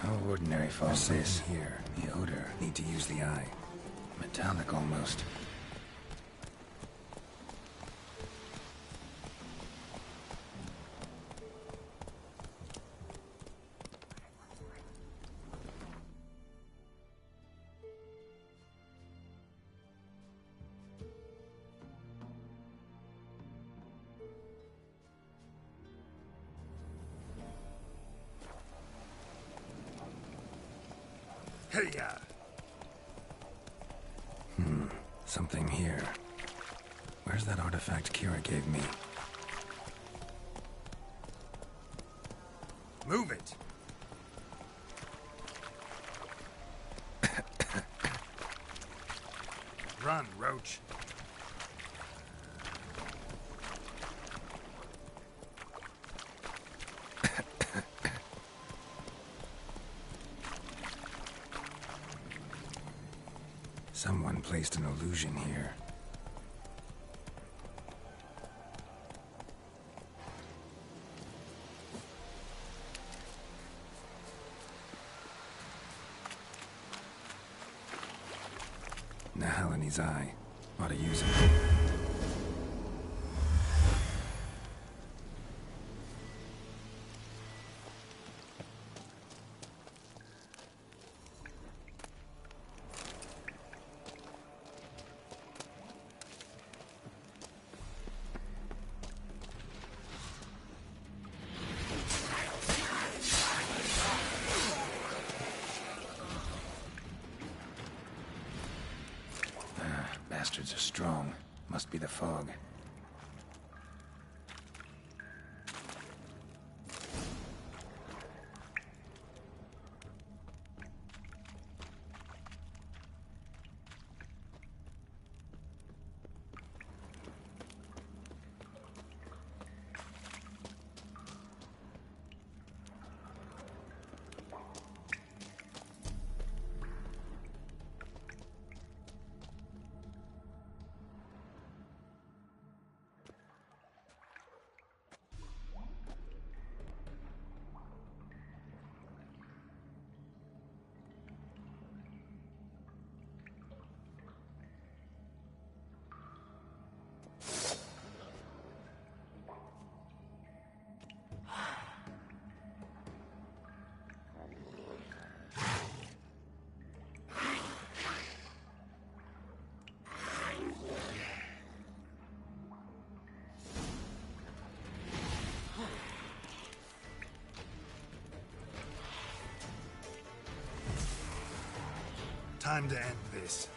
No ordinary fog this here. The odor. Need to use the eye. Metallic almost. Hey-ya! Something here. Where's that artifact Kira gave me? Move it! Run, Roach. Someone placed an illusion here. Nahalani's eye. Ought to use it. Bastards are strong. Must be the fog. Time to end this.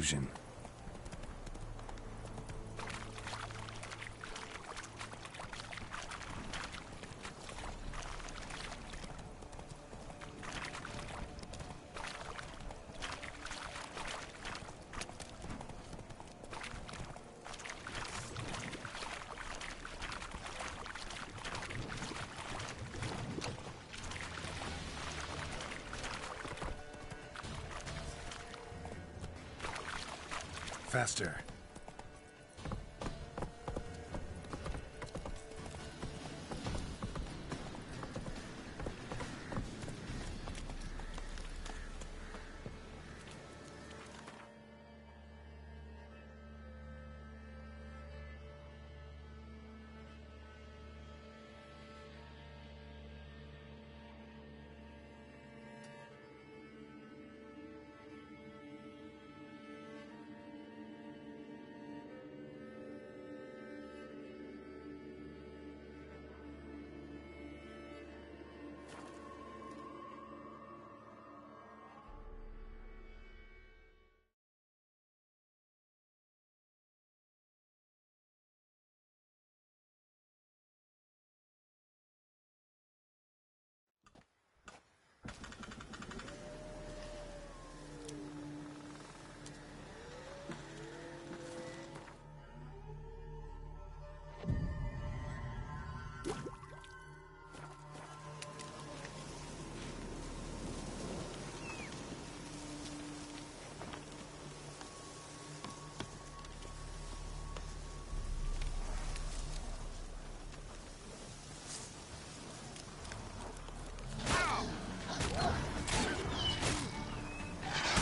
illusion. Faster.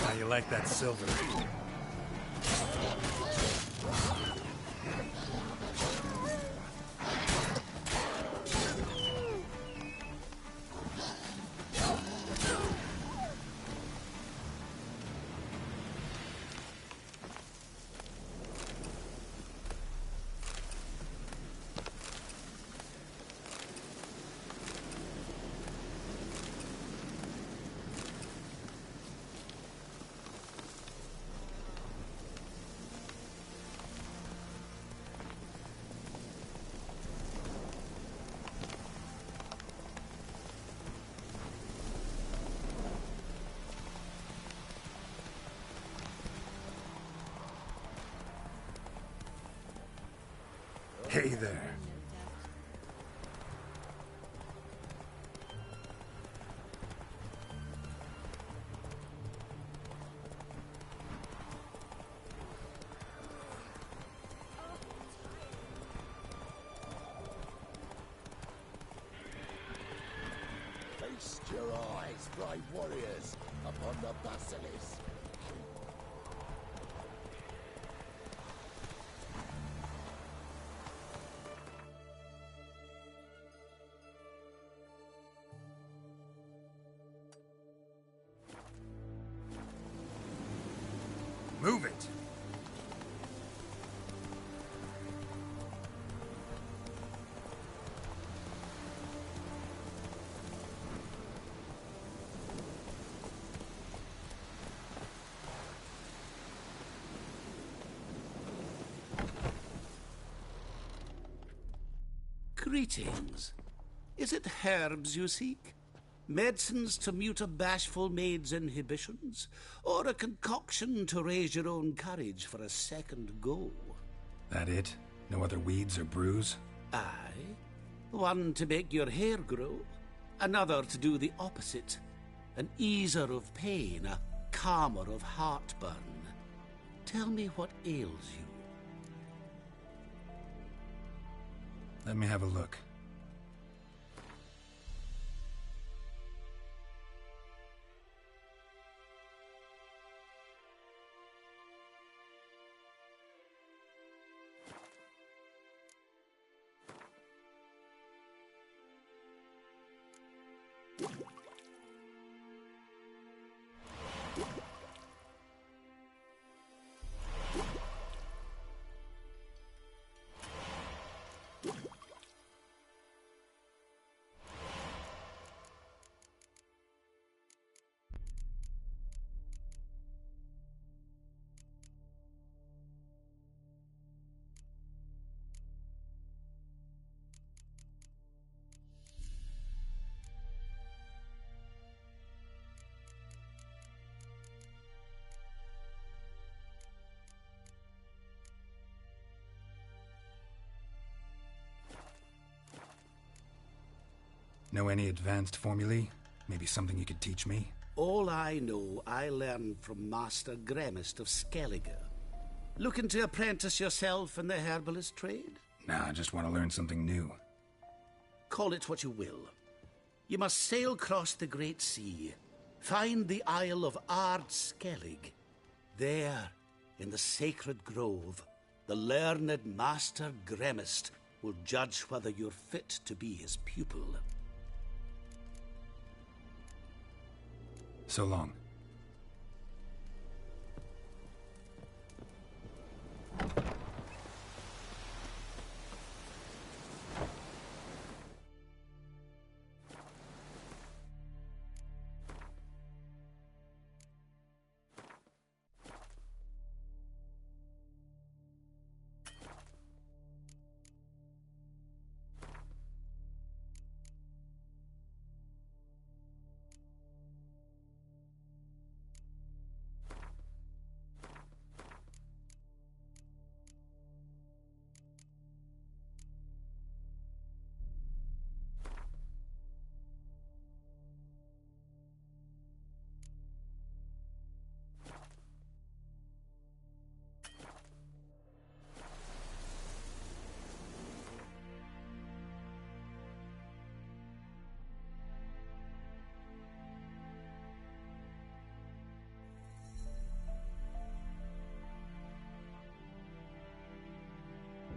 How you like that silver? Hey there. Feast your eyes, brave warriors, upon the basilisk. Move it! Greetings. Is it herbs you seek? Medicines to mute a bashful maid's inhibitions? Or a concoction to raise your own courage for a second go? That it? No other weeds or brews? Aye. One to make your hair grow, another to do the opposite. An easer of pain, a calmer of heartburn. Tell me what ails you. Let me have a look. Know any advanced formulae? Maybe something you could teach me? All I know, I learned from Master Gremist of Skellige. Looking to apprentice yourself in the herbalist trade? Nah, I just want to learn something new. Call it what you will. You must sail across the Great Sea, find the Isle of Ard Skellig. There, in the sacred grove, the learned Master Gremist will judge whether you're fit to be his pupil. So long.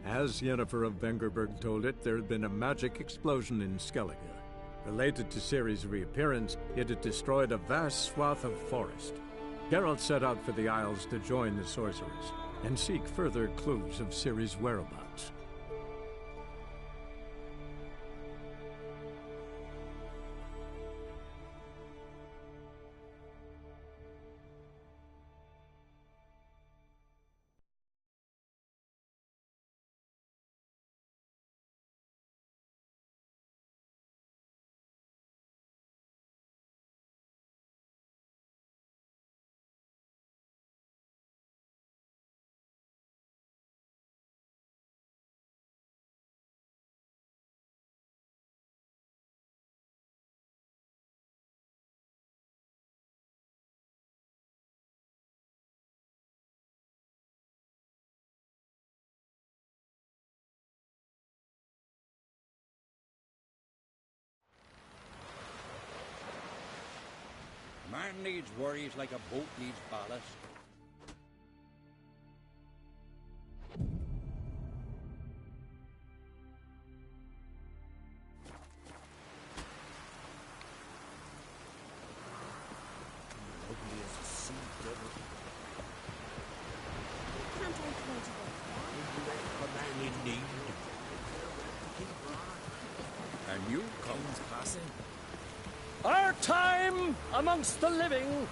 As Yennefer of Vengerberg told it, there had been a magic explosion in Skellige. Related to Ciri's reappearance, it had destroyed a vast swath of forest. Geralt set out for the Isles to join the sorcerers, and seek further clues of Ciri's whereabouts. Man needs worries like a boat needs ballast. Ugly as a sea devil. Can't I float away? A man in need. And you come. Passing. Our time amongst the living.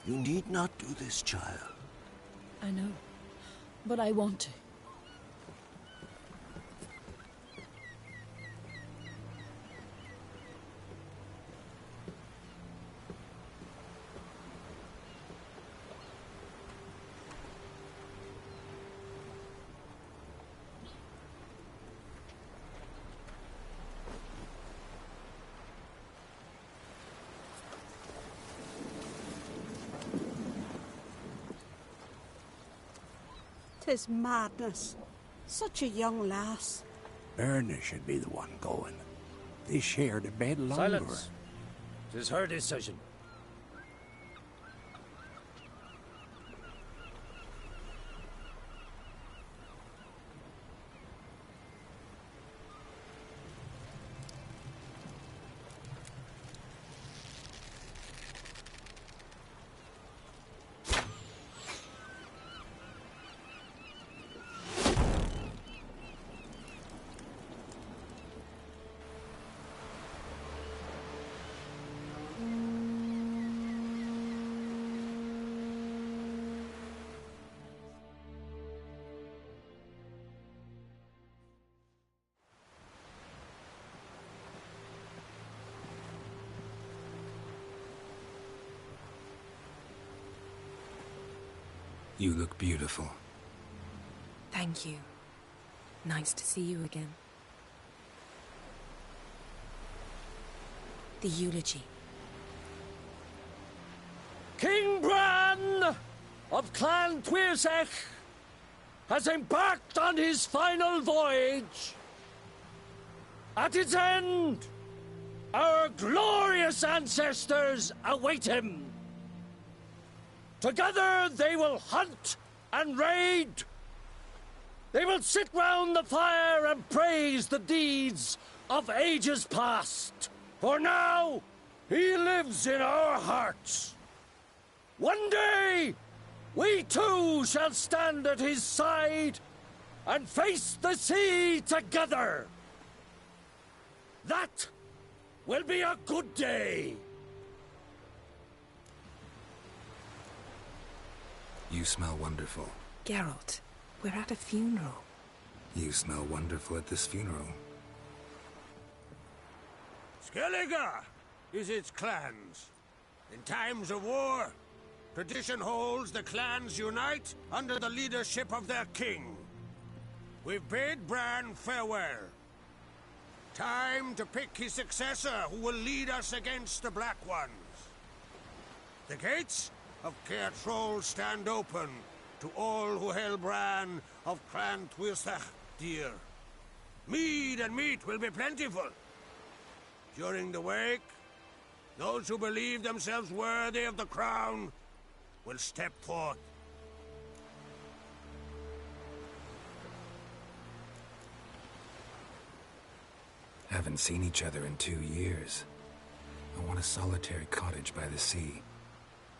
You need not do this, child. I know, but I want to. "'Tis madness. Such a young lass." Erna should be the one going. They shared a bed longer. Silence. 'Tis her decision. You look beautiful. Thank you. Nice to see you again. The eulogy. King Bran of Clan Tuirsech has embarked on his final voyage. At its end, our glorious ancestors await him. Together they will hunt and raid. They will sit round the fire and praise the deeds of ages past. For now, he lives in our hearts. One day, we too shall stand at his side and face the sea together. That will be a good day. You smell wonderful. Geralt, we're at a funeral. You smell wonderful at this funeral. Skellige is its clans. In times of war, tradition holds the clans unite under the leadership of their king. We've bid Bran farewell. Time to pick his successor who will lead us against the Black Ones. The gates of Caer Troll stand open to all who held Bran of Clan Tuirsech dear. Mead and meat will be plentiful. During the wake, those who believe themselves worthy of the crown will step forth. Haven't seen each other in 2 years. I want a solitary cottage by the sea.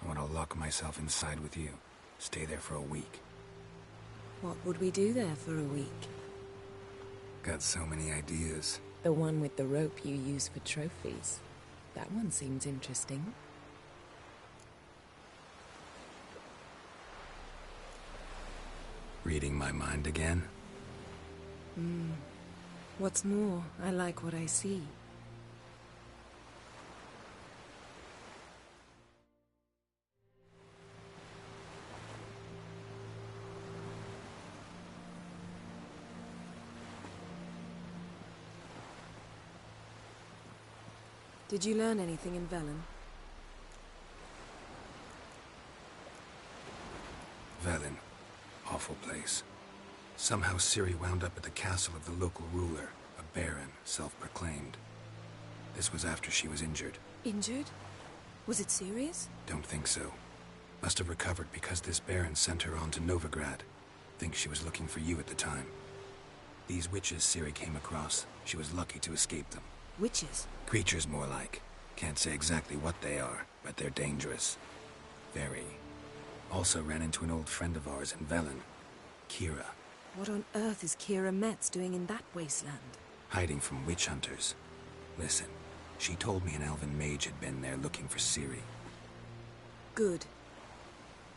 I want to lock myself inside with you. Stay there for a week. What would we do there for a week? Got so many ideas. The one with the rope you use for trophies. That one seems interesting. Reading my mind again? What's more, I like what I see. Did you learn anything in Velen? Velen. Awful place. Somehow Ciri wound up at the castle of the local ruler, a baron, self-proclaimed. This was after she was injured. Injured? Was it serious? Don't think so. Must have recovered because this baron sent her on to Novigrad. Think she was looking for you at the time. These witches Ciri came across, she was lucky to escape them. Witches? Creatures, more like. Can't say exactly what they are, but they're dangerous. Very. Also ran into an old friend of ours in Velen, Kira. What on earth is Kira Metz doing in that wasteland? Hiding from witch hunters. Listen, she told me an elven mage had been there looking for Ciri. Good.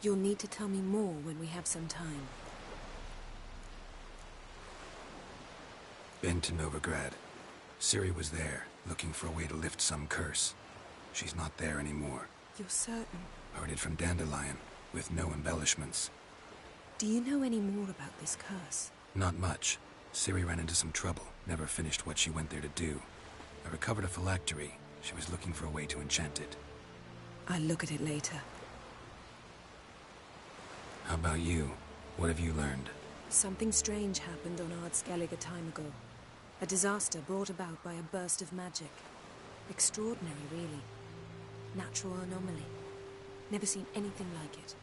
You'll need to tell me more when we have some time. Been to Novigrad. Ciri was there, looking for a way to lift some curse. She's not there anymore. You're certain? Heard it from Dandelion, with no embellishments. Do you know any more about this curse? Not much. Ciri ran into some trouble, never finished what she went there to do. I recovered a phylactery. She was looking for a way to enchant it. I'll look at it later. How about you? What have you learned? Something strange happened on Ard Skellige a time ago. A disaster brought about by a burst of magic. Extraordinary, really. Natural anomaly. Never seen anything like it.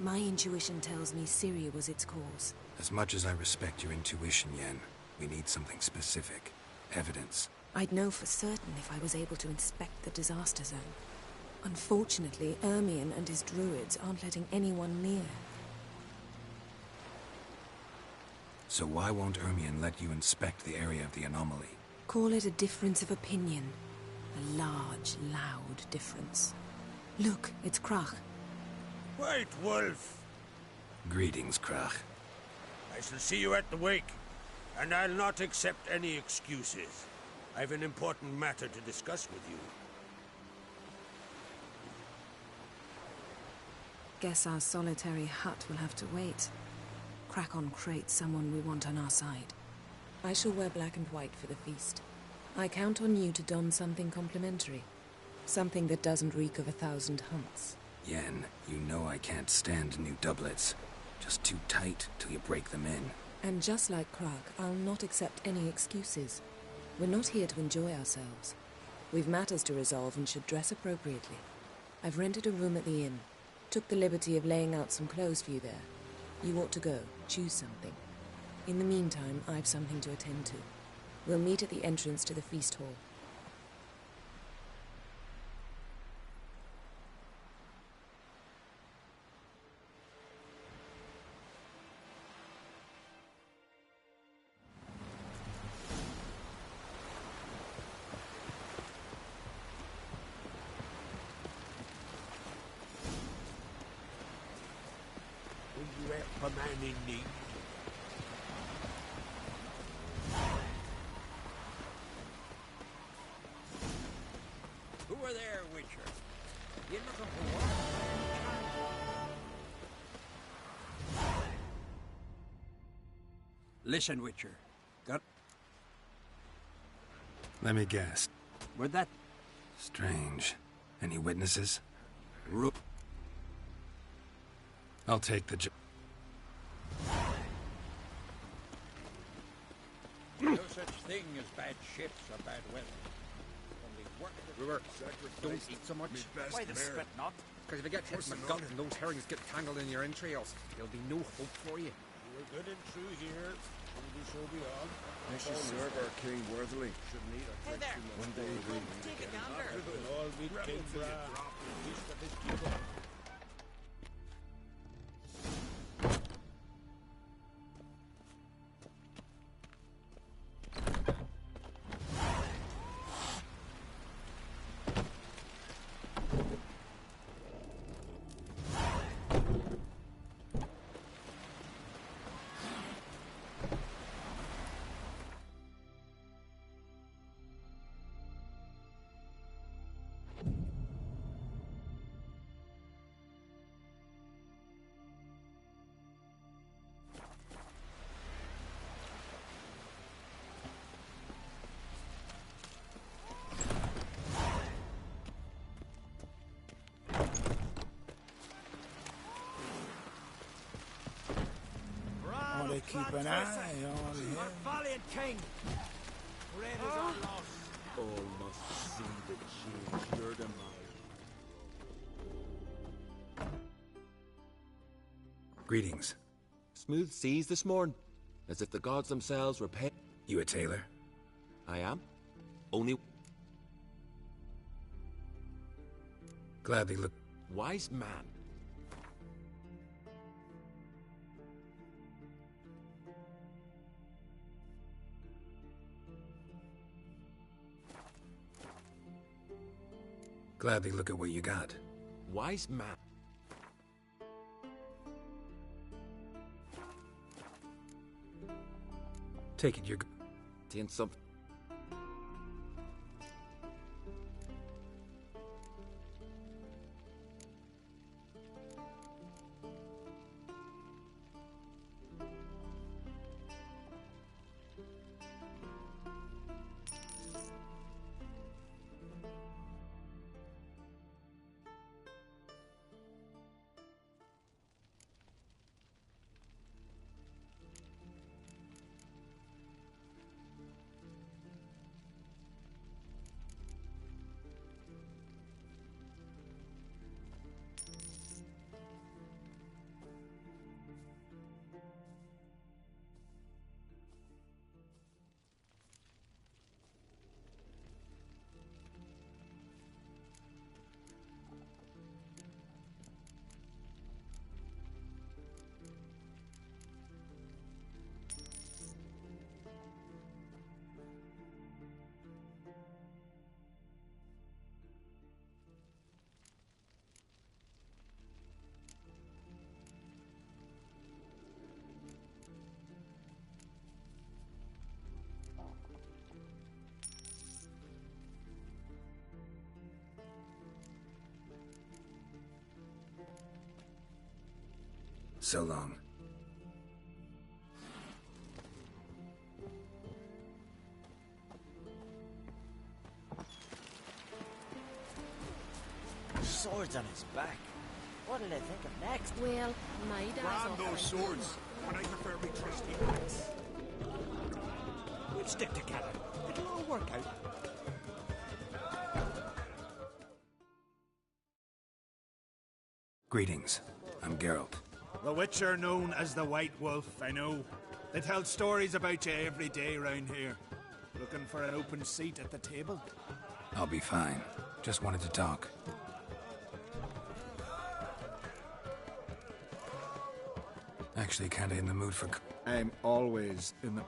My intuition tells me Ciri was its cause. As much as I respect your intuition, Yen, we need something specific. Evidence. I'd know for certain if I was able to inspect the disaster zone. Unfortunately, Ermion and his druids aren't letting anyone near. So why won't Ermion let you inspect the area of the anomaly? Call it a difference of opinion. A large, loud difference. Look, it's Crach. White Wolf. Greetings, Crach. I shall see you at the wake, and I'll not accept any excuses. I've an important matter to discuss with you. Guess our solitary hut will have to wait. Crack on Crate, someone we want on our side. I shall wear black and white for the feast. I count on you to don something complimentary. Something that doesn't reek of 1,000 hunts. Yen, you know I can't stand new doublets. Just too tight till you break them in. And just like Krag, I'll not accept any excuses. We're not here to enjoy ourselves. We've matters to resolve and should dress appropriately. I've rented a room at the inn. Took the liberty of laying out some clothes for you there. You ought to go. Choose something. In the meantime, I've something to attend to. We'll meet at the entrance to the feast hall. Will you help a man in need? Who are there, Witcher? You looking for what? Listen, Witcher. Got... Let me guess. Where'd that... Strange. Any witnesses? I'll take the job. No such thing as bad ships or bad weather. Brewer, don't eat so much. Why the spit not? Because if you get hit in the gut and those herrings get tangled in your entrails, there'll be no hope for you. We're good and true here. We'll do so beyond. We should serve our king worthily. Shouldn't eat or Hey drink there. too much. One day we Take it yonder. We'll all meet King Bra. Feast of his people. Want to keep an eye on him. Our valiant king. Great is our loss. All must see the change you're the man. Greetings. Smooth seas this morn, as if the gods themselves were paying. You a tailor? I am. Only... Gladly look... Wise man. Gladly look at what you got. Wise man. Take it you're... Tain't some... So long. Swords on his back. What'll they think of next? Well, my dad's Brand those swords, but I prefer me trusty axe. We'll stick together. It'll all work out. Greetings. I'm Geralt. The Witcher known as the White Wolf, I know. They tell stories about you every day round here. Looking for an open seat at the table? I'll be fine. Just wanted to talk. Actually, kinda in the mood for... I'm always in the...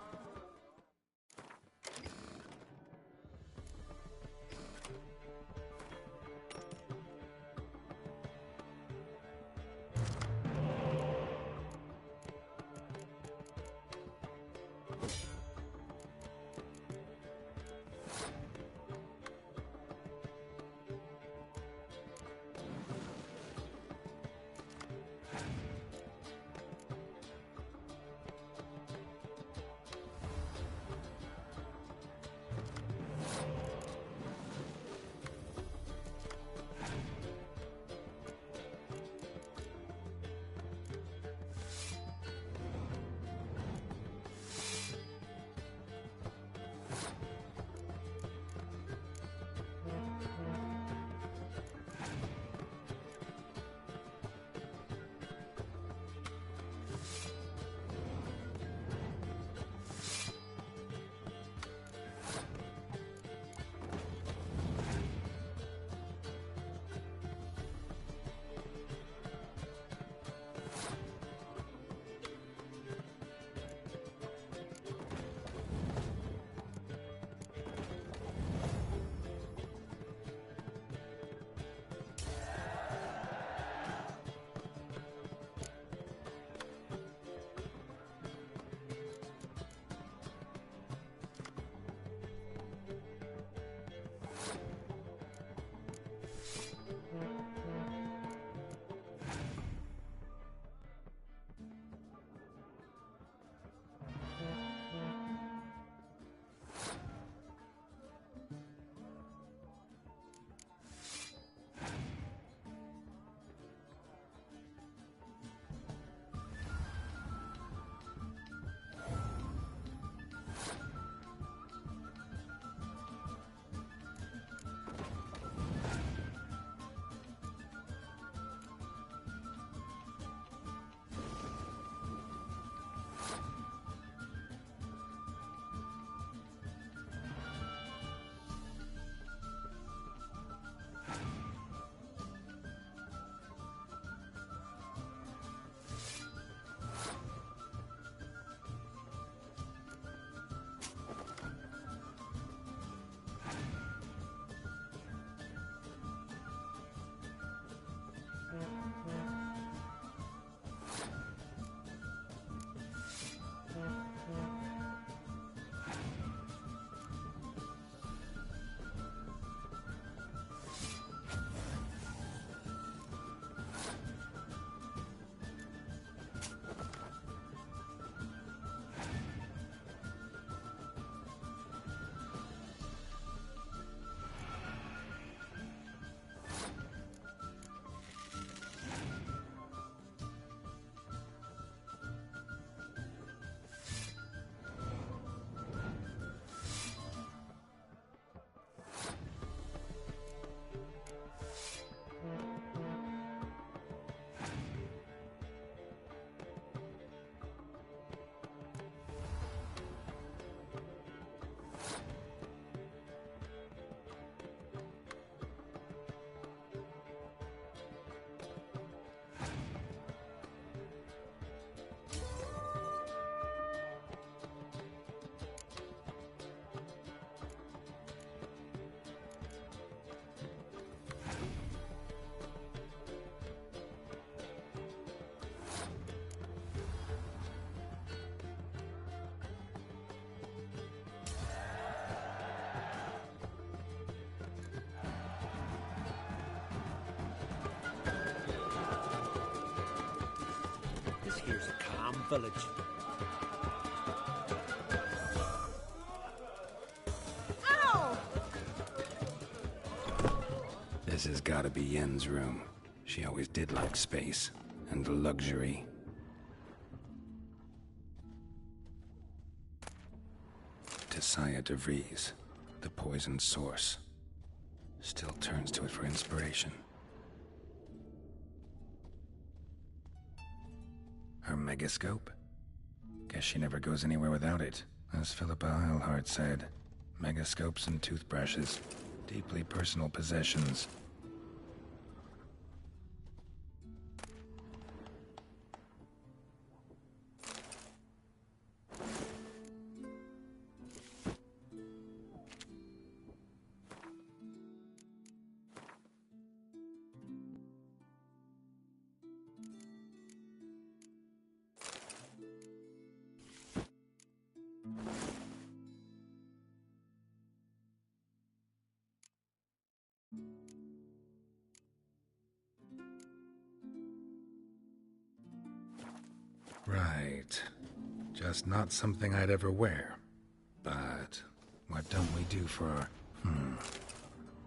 Here's a calm village. Ow! This has gotta be Yen's room. She always did like space and luxury. Tisaya de Vries, the poison source. Still turns to it for inspiration. Her megascope? Guess she never goes anywhere without it. As Philippa Eilhart said, megascopes and toothbrushes, deeply personal possessions. Right. Just not something I'd ever wear. But what don't we do for...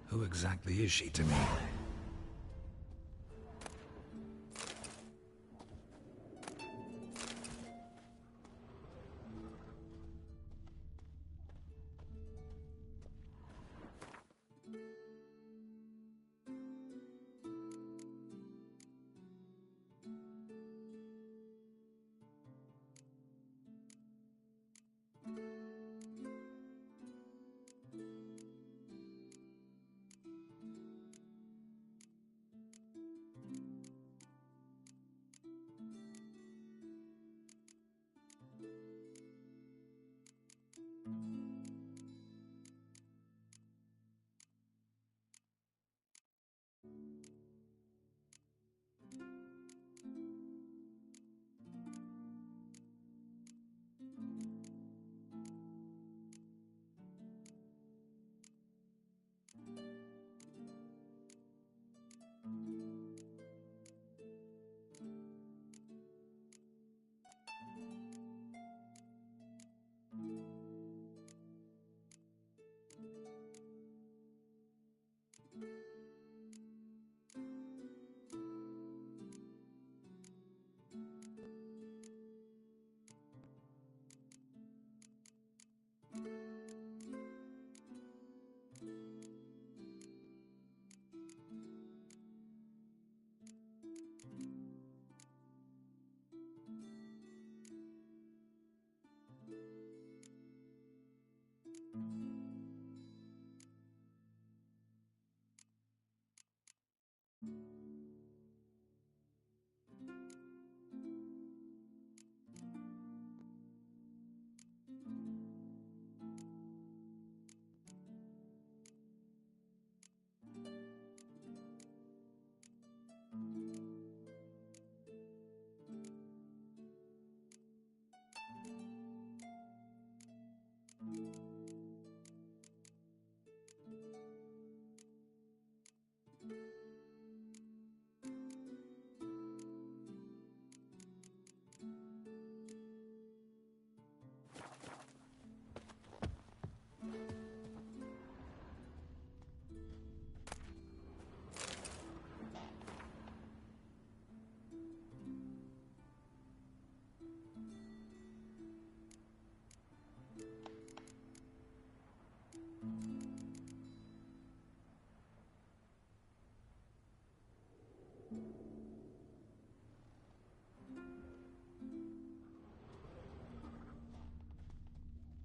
Who exactly is she to me?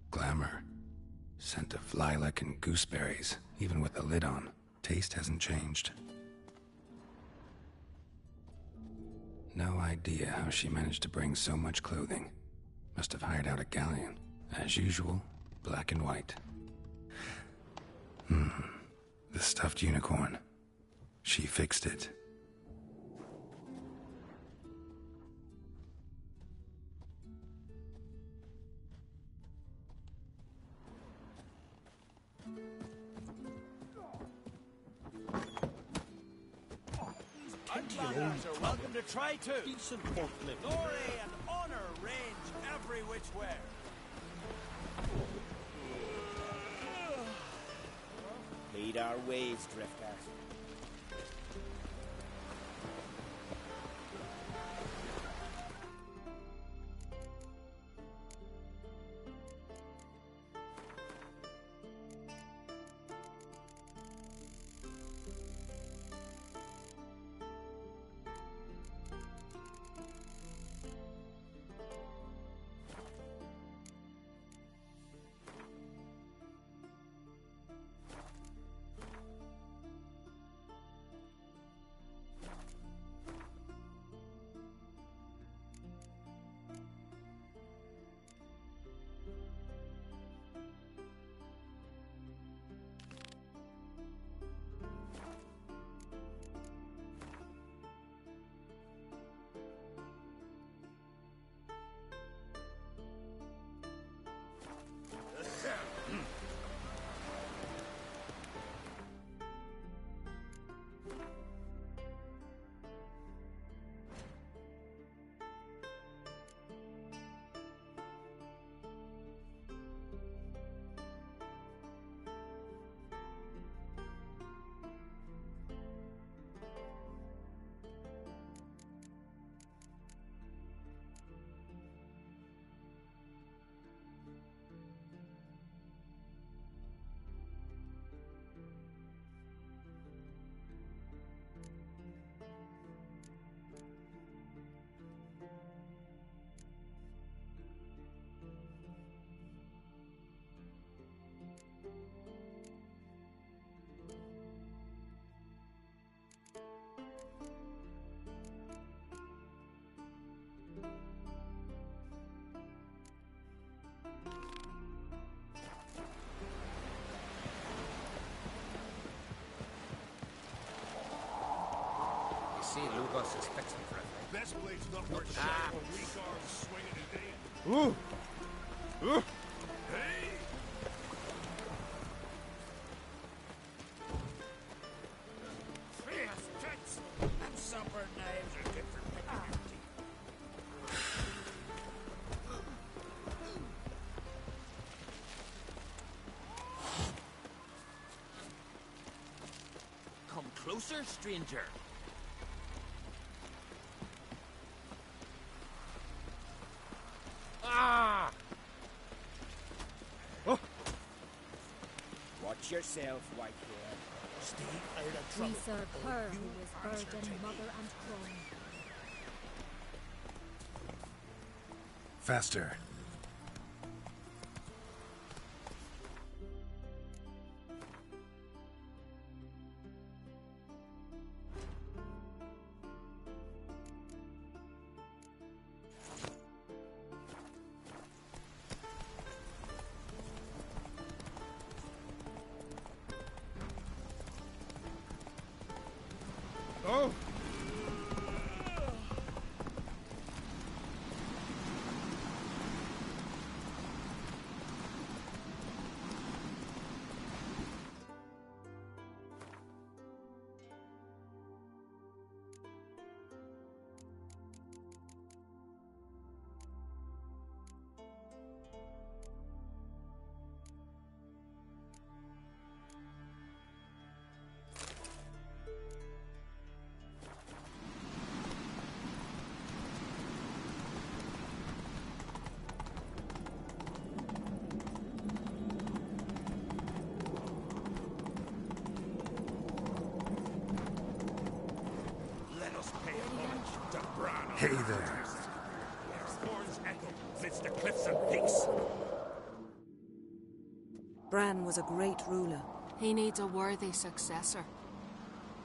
Glamour. Scent of lilac and gooseberries, even with the lid on. Taste hasn't changed. No idea how she managed to bring so much clothing. Must have hired out a galleon. As usual, black and white. The stuffed unicorn. She fixed it. Tend to your own are welcome to try too. decent forklift. Glory and honor range every which way. Lead our ways, Drifter. See, Lugos is fixing for it. This blade's not worth shit for weak arms swinging it in. Ooh! Ooh! Hey! Fierce tits and supper knives are good for picking your teeth. Come closer, stranger. Ah! Oh. Watch yourself, Whitehair. Stay out of We trouble. serve or her you who is answer burden, to me. mother, and crone. Faster. Oh! Let us pay homage to Bran. Hey there. Horns echo amidst the cliffs and peaks. Bran was a great ruler. He needs a worthy successor.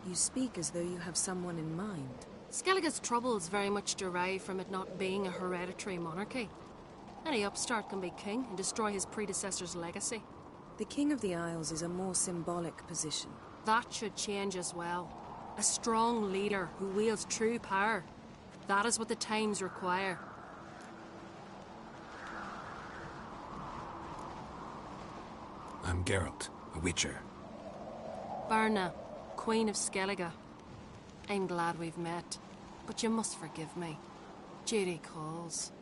You speak as though you have someone in mind. Skellige's troubles very much derive from it not being a hereditary monarchy. Any upstart can be king and destroy his predecessor's legacy. The King of the Isles is a more symbolic position. That should change as well. A strong leader who wields true power. That is what the times require. I'm Geralt, a Witcher. Berna, Queen of Skellige. I'm glad we've met, but you must forgive me. Duty calls.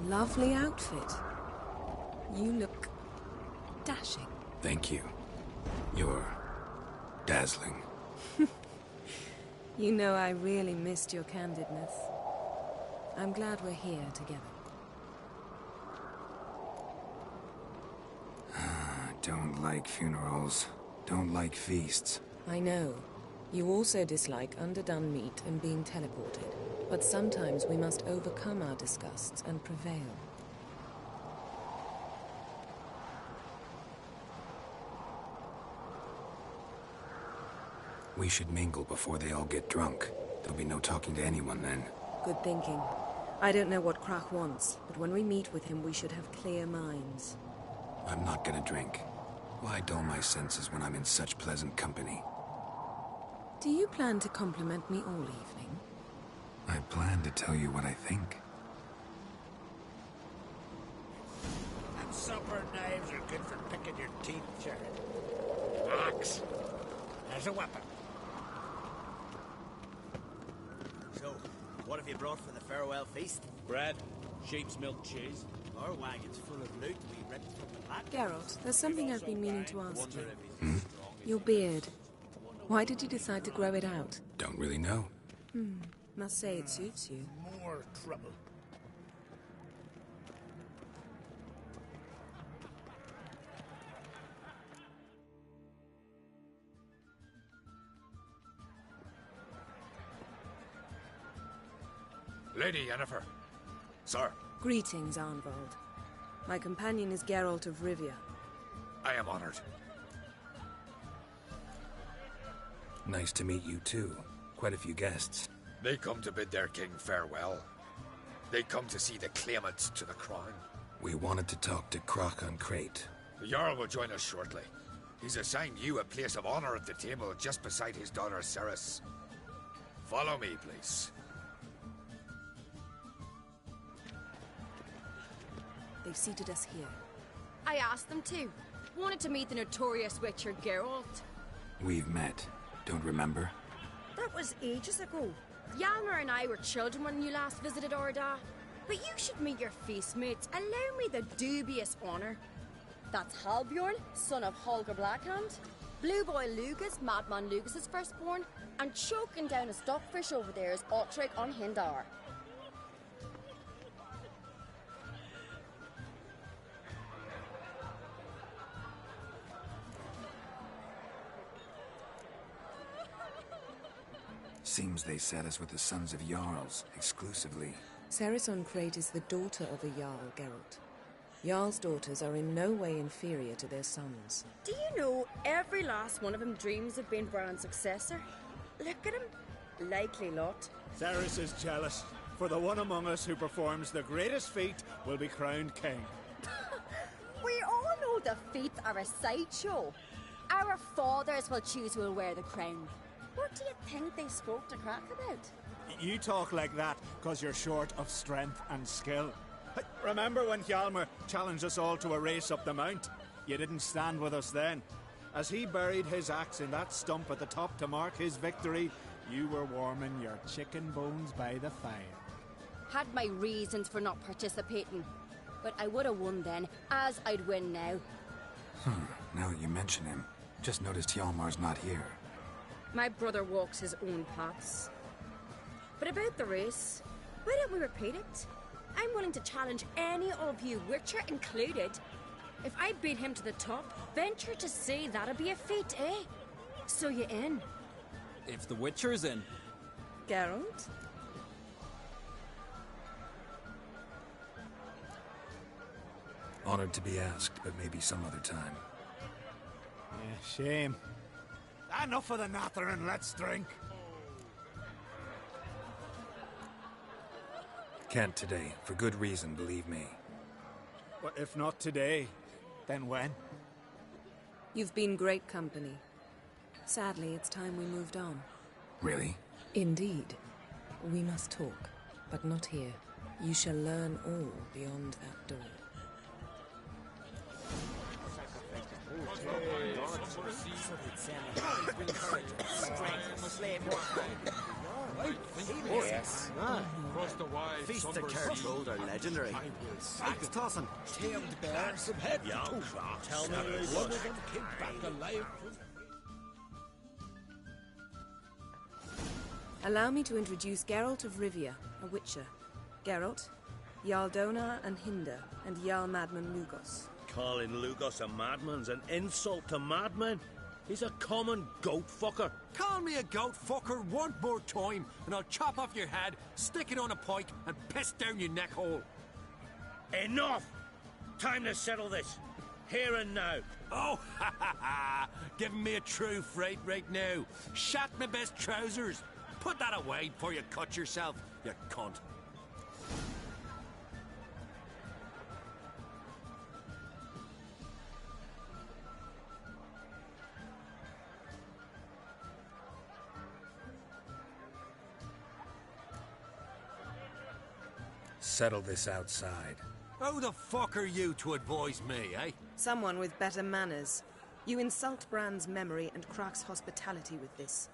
Lovely outfit. You look dashing. Thank you. You're dazzling. You know, I really missed your candidness. I'm glad we're here together. Don't like funerals. Don't like feasts. I know. You also dislike underdone meat and being teleported. But sometimes we must overcome our disgusts and prevail. We should mingle before they all get drunk. There'll be no talking to anyone then. Good thinking. I don't know what Krach wants, but when we meet with him, we should have clear minds. I'm not gonna drink. Why dull my senses when I'm in such pleasant company? Do you plan to compliment me all evening? I plan to tell you what I think. And supper knives are good for picking your teeth, Jared. Axe. As a weapon. So, what have you brought for the farewell feast? Bread, sheep's milk cheese. Our wagon's full of loot we ripped from the pack. Geralt, there's something I've been meaning to ask you. Your beard. Why did you decide to grow it out? Don't really know. Must say it suits you. More trouble. Lady Yennefer. Sir. Greetings, Arnvald. My companion is Geralt of Rivia. I am honored. Nice to meet you too. Quite a few guests. They come to bid their king farewell. They come to see the claimants to the crown. We wanted to talk to Krach an Crate. The Jarl will join us shortly. He's assigned you a place of honor at the table just beside his daughter Cerys. Follow me, please. They've seated us here. I asked them to. Wanted to meet the notorious Witcher Geralt. We've met. Don't remember? That was ages ago. Hjalmar and I were children when you last visited Orda. But you should meet your feast mates. Allow me the dubious honor. That's Halbjorn, son of Holger Blackhand. Blue Boy Lugas, Madman Lugas' firstborn. And choking down a stockfish over there is Otrek on Hindar. Seems they set us with the sons of Jarls, exclusively. Cerys an Crate is the daughter of a Jarl, Geralt. Jarl's daughters are in no way inferior to their sons. Do you know every last one of them dreams of being Bran's successor? Look at him. Likely lot. Cerys is jealous, for the one among us who performs the greatest feat will be crowned king. We all know the feats are a sideshow. Our fathers will choose who will wear the crown. What do you think they spoke to Krach about? You talk like that because you're short of strength and skill. Remember when Hjalmar challenged us all to a race up the mount? You didn't stand with us then. As he buried his axe in that stump at the top to mark his victory, you were warming your chicken bones by the fire. Had my reasons for not participating. But I would have won then, as I'd win now. Now that you mention him, just noticed Hjalmar's not here. My brother walks his own paths. But about the race, why don't we repeat it? I'm willing to challenge any of you, Witcher included. If I beat him to the top, venture to say that'd be a feat, eh? So you in? If the Witcher's in. Geralt? Honored to be asked, but maybe some other time. Yeah, shame. Enough of the natter and let's drink. Can't today, for good reason, believe me. But if not today, then when? You've been great company. Sadly, it's time we moved on. Really? Indeed. We must talk, but not here. You shall learn all beyond that door. Yes. Across the wide Feast of somber sea, Cartold are legendary. I will see Axe tossing. Tamed bears from head to toe. Tell me, One of them came back alive from... Allow me to introduce Geralt of Rivia, a witcher. Geralt, Jarl Donar and Hinder, and Jarl Madman Lugos. Calling Lugos a madman's an insult to madmen. He's a common goat fucker. Call me a goat fucker one more time, and I'll chop off your head, stick it on a pike, and piss down your neck hole. Enough! Time to settle this. Here and now. Oh, ha ha ha! Giving me a true fright right now. Shat my best trousers. Put that away before you cut yourself, you cunt. Settle this outside. Who the fuck are you to advise me, eh? Someone with better manners. You insult Bran's memory and Crach's hospitality with this.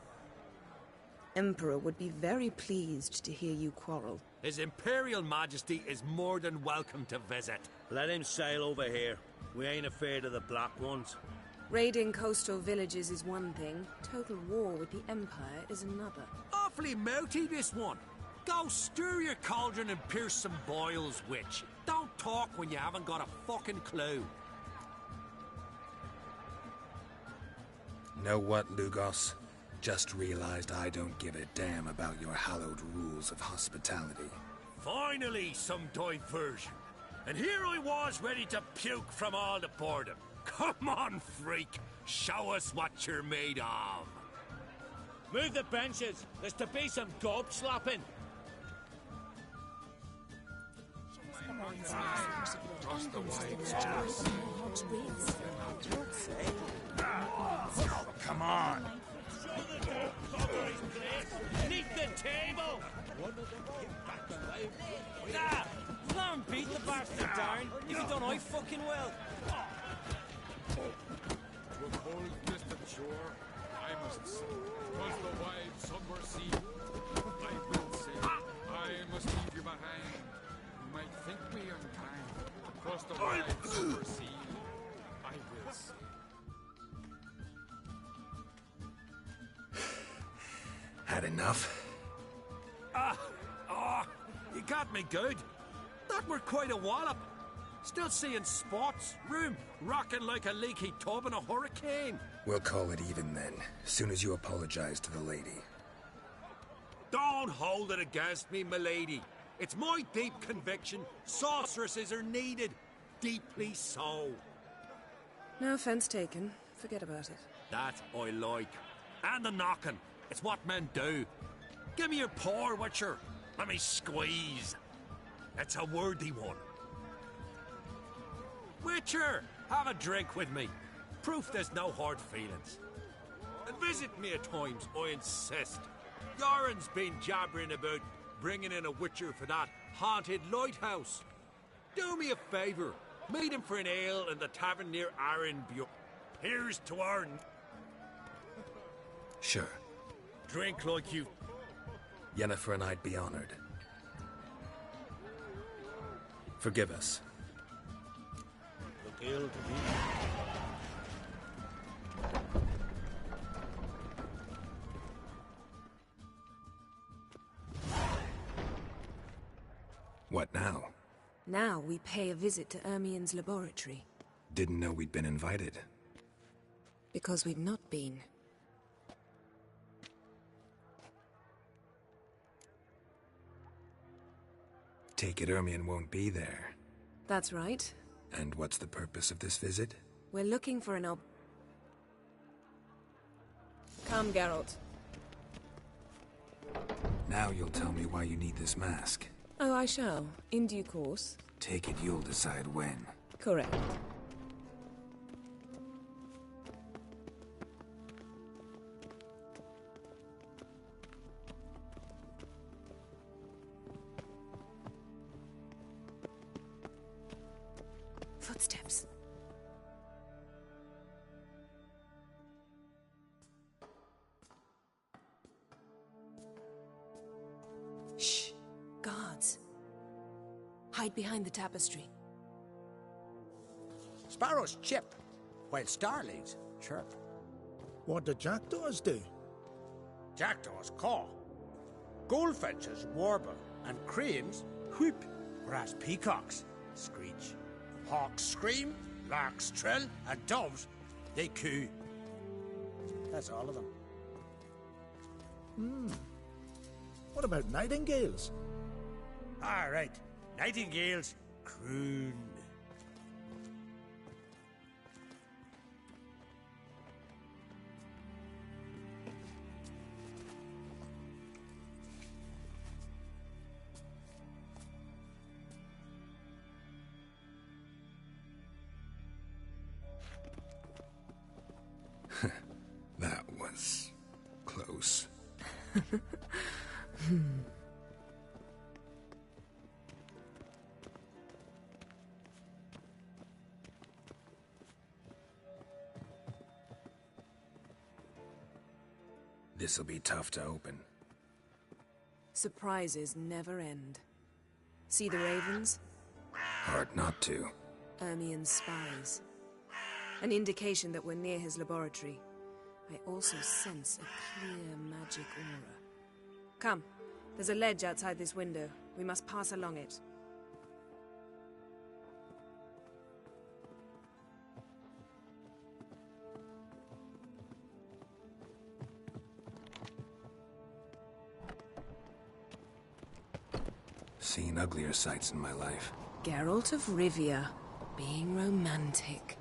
Emperor would be very pleased to hear you quarrel. His Imperial Majesty is more than welcome to visit. Let him sail over here. We ain't afraid of the Black Ones. Raiding coastal villages is one thing. Total war with the Empire is another. Awfully mouty, this one. Go stir your cauldron and pierce some boils, witch. Don't talk when you haven't got a fucking clue. Know what, Lugos? Just realized I don't give a damn about your hallowed rules of hospitality. Finally, some diversion. And here I was ready to puke from all the boredom. Come on, freak. Show us what you're made of. Move the benches. There's to be some gob slapping. Across the wide somber sea. Come on. Beneath the table! One of them came back alive. Ah! Let him beat the bastard down. If you don't, I fucking will. To a cold, distant shore, I must sail. Across the wide somber sea, I will sail. I must leave you behind. You might think me unkind. Across the wide somber sea, I will sail. Had enough? You got me good. That were quite a wallop. Still seeing spots, room rocking like a leaky tub in a hurricane. We'll call it even then, soon as you apologize to the lady. Don't hold it against me, milady. It's my deep conviction sorceresses are needed. Deeply so. No offense taken. Forget about it. That I like. And the knocking. It's what men do. Give me your paw, Witcher. Let me squeeze. It's a worthy one. Witcher, have a drink with me. Proof there's no hard feelings. And visit me at times, I insist. Yoren's been jabbering about bringing in a Witcher for that haunted lighthouse. Do me a favour. Meet him for an ale in the tavern near Arenbjörn. Here's to our... Sure. Drink like you... Yennefer and I'd be honored. Forgive us. Look ill to me. What now? Now we pay a visit to Ermien's laboratory. Didn't know we'd been invited. Because we've not been. Take it Ermien won't be there. That's right. And what's the purpose of this visit? We're looking for an Come, Geralt. Now you'll tell me why you need this mask. Oh, I shall. In due course. Take it you'll decide when. Correct. Footsteps. Hide behind the tapestry. Sparrows chip, while starlings chirp. What do jackdaws do? Jackdaws caw. Goldfinches warble, and cranes whoop, whereas peacocks screech. Hawks scream, larks trill, and doves, they coo. That's all of them. What about nightingales? All right, nightingales croon. That was close. This'll be tough to open. Surprises never end. See the ravens? Hard not to. Ermien's spies. An indication that we're near his laboratory. I also sense a clear magic aura. Come, there's a ledge outside this window. We must pass along it. Seen uglier sights in my life. Geralt of Rivia, being romantic.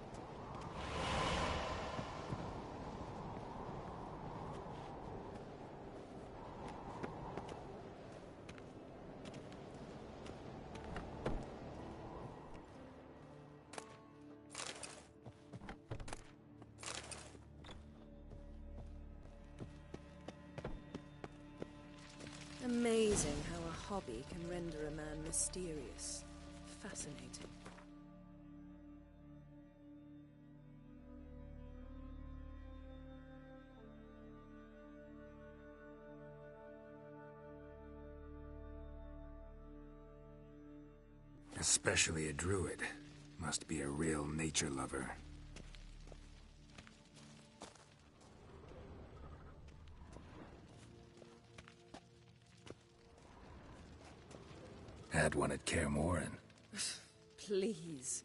Amazing how a hobby can render a man mysterious. Fascinating. Especially a druid. Must be a real nature lover. Had one at Kaer Morhen. Please.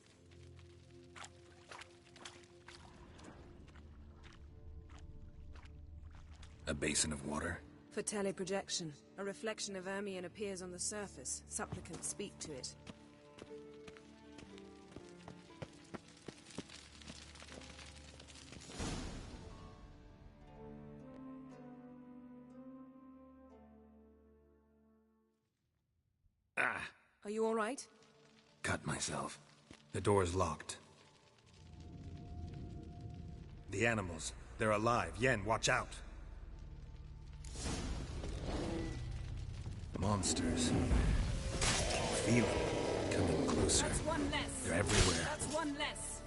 A basin of water? For teleprojection. A reflection of Ermien appears on the surface. Supplicants speak to it. Are you all right? Cut myself. The door's locked. The animals. They're alive. Yen, watch out. Monsters. Feel them. Coming closer. That's one less. They're everywhere. That's one less.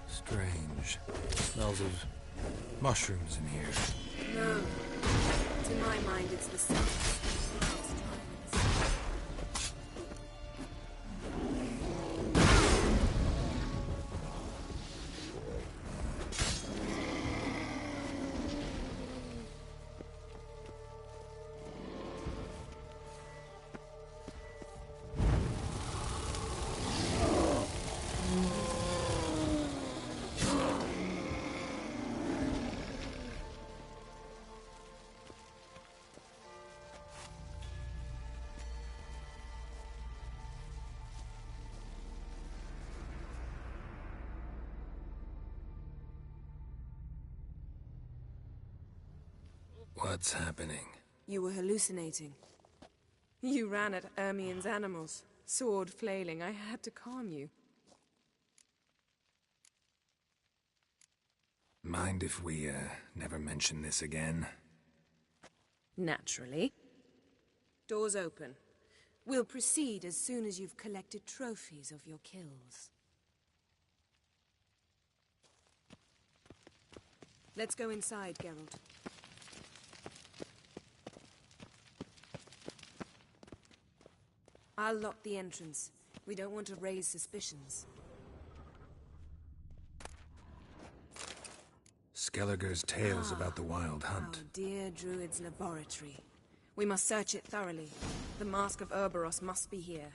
Strange. Smells of mushrooms in here. No. To my mind, it's the same. What's happening? You were hallucinating. You ran at Ermien's animals, sword flailing. I had to calm you. Mind if we, never mention this again? Naturally. Doors open. We'll proceed as soon as you've collected trophies of your kills. Let's go inside, Geralt. I'll lock the entrance. We don't want to raise suspicions. Skellige's tales about the Wild Hunt. Our dear Druid's laboratory. We must search it thoroughly. The Mask of Urboros must be here.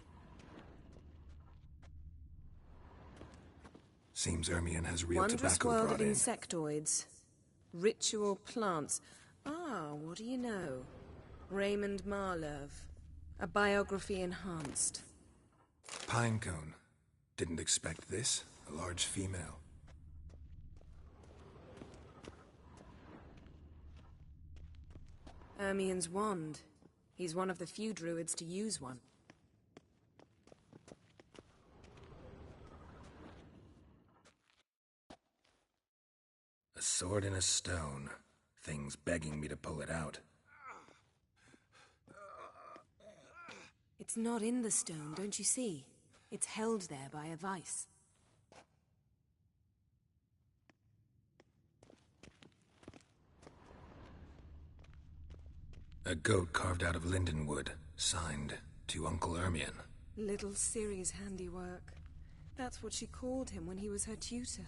Seems Ermion has real Wondrous tobacco world brought of in. insectoids. Ritual plants. Ah, what do you know? Raymond Marlove. A biography enhanced. Pinecone. Didn't expect this. A large female. Ermion's wand. He's one of the few druids to use one. A sword in a stone. Thing's begging me to pull it out. It's not in the stone, don't you see? It's held there by a vice. A goat carved out of lindenwood, signed to Uncle Ermion. Little Ciri's handiwork. That's what she called him when he was her tutor.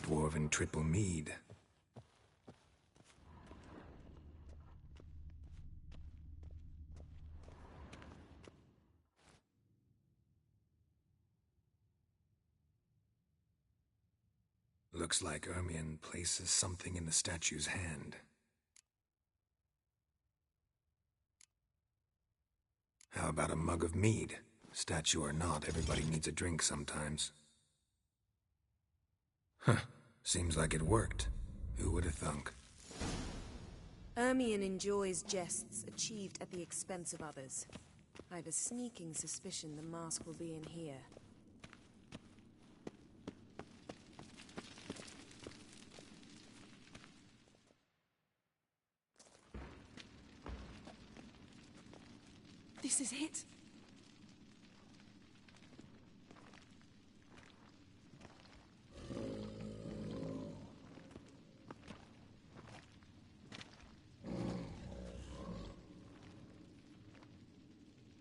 Dwarven triple mead. Looks like Ermion places something in the statue's hand. How about a mug of mead? Statue or not, everybody needs a drink sometimes. Huh. Seems like it worked. Who would have thunk? Ermion enjoys jests achieved at the expense of others. I've a sneaking suspicion the mask will be in here. This is it.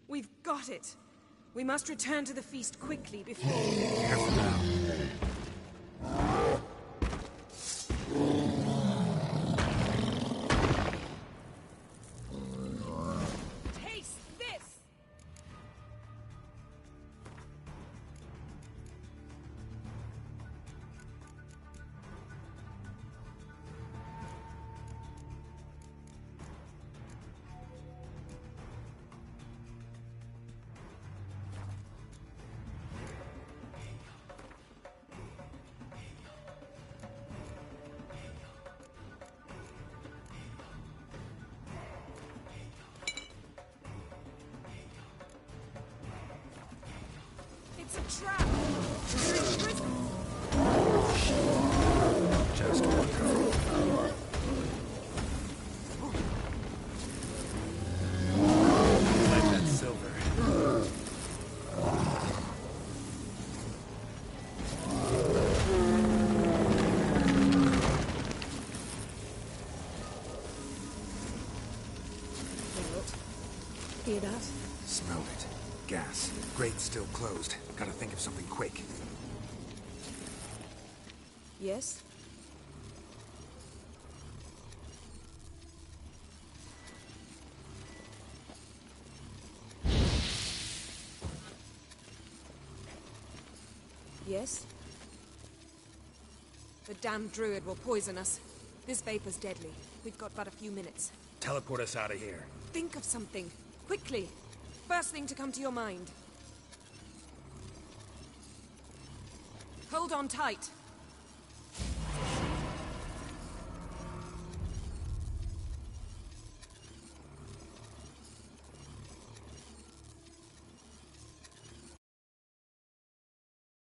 We've got it. We must return to the feast quickly before... Careful now. Taste this! It's a trap! Just wonderful. Like that silver. Hear that? Smelled it. Gas. Grate's still closed. Gotta think of something quick. Yes? Yes? The damned druid will poison us. This vapor's deadly. We've got but a few minutes. Teleport us out of here. Think of something. Quickly. First thing to come to your mind. Hold on tight.